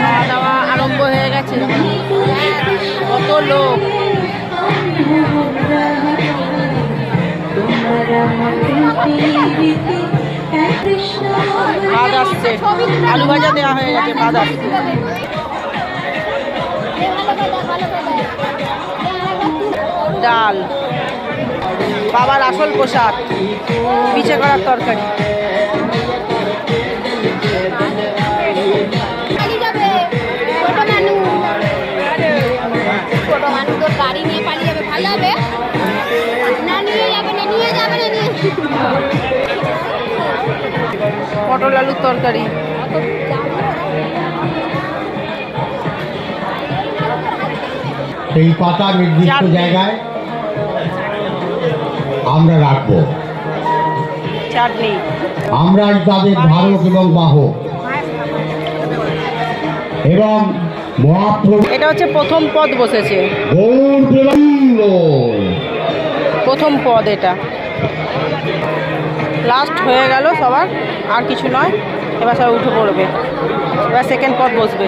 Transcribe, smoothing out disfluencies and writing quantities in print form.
খাওয়া দাওয়া আরম্ভ হয়ে গেছে, কত লোক। ভাত আসছে, আলু ভাজা দেওয়া হয়ে গেছে, ভাত আসছে। ডাল, বাবার আসল প্রসাদ, পিঠে করার তরকারি। গাড়ি নিয়ে পালিয়ে যাবে, ভালো হবে না, নিয়ে যাবে না, নিয়ে যাবে না, নিয়ে পটল আলুর তরকারি। এই পাতা নির্দিষ্ট জায়গায় আমরা রাখবো। চাটনি, আমরাই তাদের ধারক এবং বাহক এবং মহাপ্রভু। এটা হচ্ছে প্রথম পদ বসেছে, প্রথম পদ এটা। লাস্ট হয়ে গেল সবার, আর কিছু নয়, এবার সবাই উঠে পড়বে, এবার সেকেন্ড পদ বসবে।